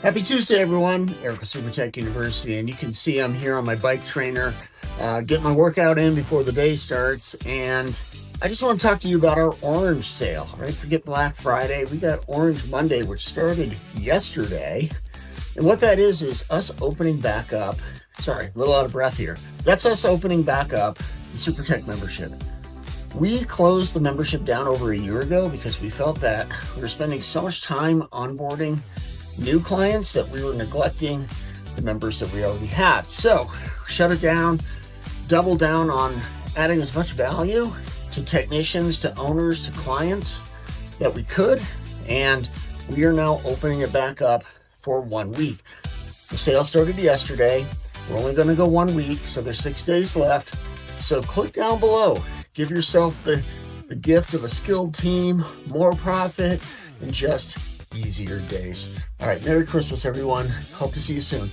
Happy Tuesday, everyone. Eric with SuperTech University, and you can see I'm here on my bike trainer, getting my workout in before the day starts. And I just want to talk to you about our orange sale. Right? Forget Black Friday. We got Orange Monday, which started yesterday. And what that is us opening back up. Sorry, a little out of breath here. That's us opening back up the SuperTech membership. We closed the membership down over a year ago because we felt that we were spending so much time onboarding new clients that we were neglecting the members that we already had. So shut it down, double down on adding as much value to technicians, to owners, to clients that we could. And we are now opening it back up for 1 week. The sale started yesterday. We're only going to go 1 week, so there's 6 days left. So click down below. Give yourself the gift of a skilled team, more profit, and just easier days. All right, Merry Christmas, everyone. Hope to see you soon.